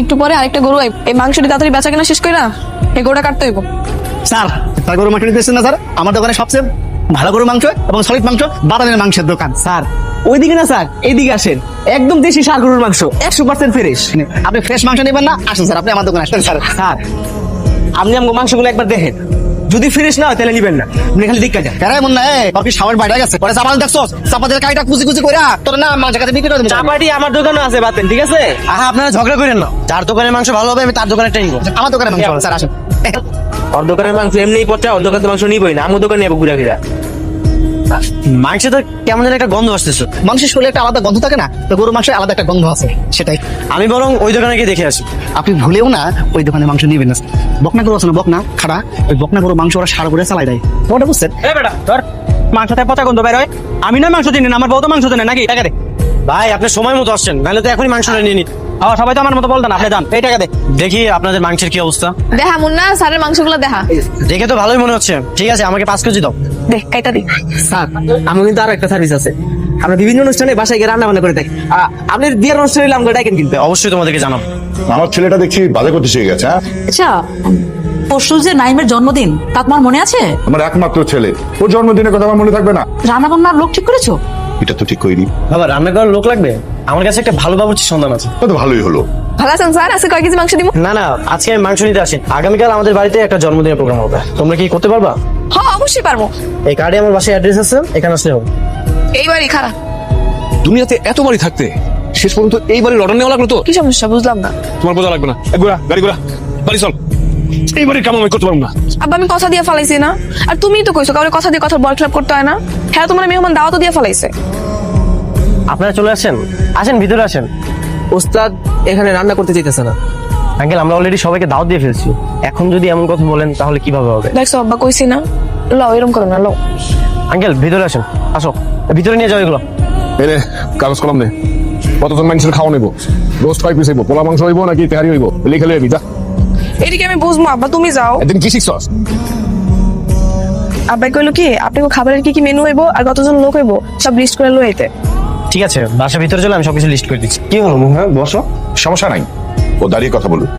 একটু পরে আরেকটা গরু আইব। এই মাংসটি তাড়াতাড়ি বেচা কেনা শেষ কইরা এই গরুটা কাটতে হইব। স্যার তার গরু মাংস নিতেছেন না স্যার? আমার দোকানে সবচেয়ে ভালো গরু মাংস এবং সলিড মাংস বাদামের মাংসের দোকান। স্যার ওইদিকে না স্যার, এইদিকে আসেন। একদম দেশি ষাঁড় গরুর মাংস, 100% ফ্রেশ। আপনি ফ্রেশ মাংস নেবেন না? আসুন স্যার, আপনি আমার দোকানে আসেন স্যার। স্যার আপনি আমাকে মাংসগুলো একবার দেখেন, যদি ফ্রেশ না হয় তাহলে নিবেন না, আপনি খালি দেখা যান। কেন এমন না? তোর কি সাবান বাইরে গেছে? পরে চাপাল দেখছো? চাপাতের কাইটা কুচি কুচি করে তোর না মাংস কাছে বিক্রি করে দেবো। চাপাটি আমার দোকানে আছে বাতেন, ঠিক আছে? আপনারা ঝগড়া করেন না, যার দোকানে মাংস ভালো হবে আমি তার দোকানে একটা নিবো। আমার দোকানে মাংস স্যার আসুন। ওর দোকানের মাংস এমনিই পচা, ওর দোকানে মাংস নিবই না, আমার দোকানে নেবো ঘুরা ঘুরা। মাংসে তো কেমন যেন একটা গন্ধ আসতেছে। মানুষের শরীরে একটা আলাদা গন্ধ থাকে না? তো গরুর মাংসের আলাদা একটা গন্ধ আছে, সেটাই। আমি বরং ওই দোকানে গিয়ে দেখে আসি। আপনি ভুলেও না ওই দোকানে মাংস নিবেন না। বকনা গরু আছে না, বকনা খাড়া, ওই বকনা গরু মাংস ওরা সার করে চালাই দেয়। ওটা বুঝছেন? বেটা তোর মাংসতে পচা গন্ধ বের হয়। আমি না মাংস চিনি না, আমার বউ তো মাংস চেনে নাকি? টাকা দে ভাই, আপনি সময় মতো আসছেন, নাহলে তো এখনই মাংসটা নিয়ে নিন। সবাই তো আমার মতো বলতেন, আপনি যান, এই টাকা দে। দেখি আপনাদের মাংসের কি অবস্থা। দেখা মুন্না, স্যারের মাংসগুলো দেখা। দেখে তো ভালোই মনে হচ্ছে। ঠিক আছে, আমাকে 5 কেজি দাও। দেখ কাইটা দি। স্যার আমার কিন্তু আরো একটা সার্ভিস আছে। আমরা বিভিন্ন অনুষ্ঠানে বাসায় গিয়ে রান্না বান্না করে থাকি। আপনি বিয়ের অনুষ্ঠানে এলে আমাকে ডাকেন কিন্তু। অবশ্যই তোমাদেরকে জানাবো। আমার ছেলেটা দেখছি বাজে করতে শিখে গেছে। হ্যাঁ, আচ্ছা, পরশু যে নাইমের জন্মদিন, তা তোমার মনে আছে? আমার একমাত্র ছেলে, ওর জন্মদিনের কথা আমার মনে থাকবে না? রান্না বান্নার লোক ঠিক করেছো? এটা তো ঠিক করিনি। বাবা রান্না করার লোক লাগবে? আমার কাছে একটা ভালো বাবুর্চির সন্ধান আছে। তো ভালোই হলো। ভালো আছেন স্যার? আজকে কয় কেজি মাংস দিব? না না, আজকে আমি মাংস নিতে আসি। আগামীকাল আমাদের বাড়িতে একটা জন্মদিনের প্রোগ্রাম হবে, তোমরা কি করতে পারবা? হ্যাঁ অবশ্যই পারবো। এই কার্ডে আমার বাসায় অ্যাড্রেস আছে, এখানে আসলে হবে। এইবারই খারাপ। দুনিয়াতে এত বাড়ি থাকতে শেষ পর্যন্ত এই বাড়ির অর্ডার নেওয়া লাগলো তো? কি সমস্যা বুঝলাম না। তোমার বোঝা লাগবে না। গাড়ি ঘোড়া বাড়ি চল। এই বাড়ির কাম আমি করতে পারবো না। আব্বা আমি কথা দিয়ে ফেলাইছি না? আর তুমিই তো কইছো কারোর কথা দিয়ে কথা বল খেলাপ করতে হয় না। হ্যাঁ তোমার মেহমান দাওয়াত দিয়ে ফেলাইছে। আপনারা চলে আসেন, আসেন ভিতরে আসেন। ওস্তাদ এখানে রান্না করতে চাইতেছে না। আঙ্কেল আমরা অলরেডি সবাইকে দাওয়াত দিয়ে ফেলছি, এখন যদি এমন কথা বলেন তাহলে কিভাবে হবে? দেখছো আব্বা কইছি না, লও এরকম করো না, লও। আঙ্কেল ভিতরে আসেন, আসো ভিতরে নিয়ে যাও এগুলো। এনে কাগজ কলম নে। কতজন মানুষের খাওয়া নেবো? রোস্ট কয় পিস হইব? পোলা মাংস হইব নাকি তেহারি হইব? লিখে লইবি যা। এদিকে আমি বুঝবো আব্বা, তুমি যাও। একদিন কি শিখছস? আব্বা কইলো কি আপনি খাবারের কি কি মেনু হইব আর কতজন লোক হইব সব লিস্ট করে লইতে। ঠিক আছে, বাসা ভিতরে চলে আমি সবকিছু লিস্ট করে দিচ্ছি। কি হলো হ্যাঁ বসো। সমস্যা নাই, ও দাঁড়িয়ে কথা বলুন।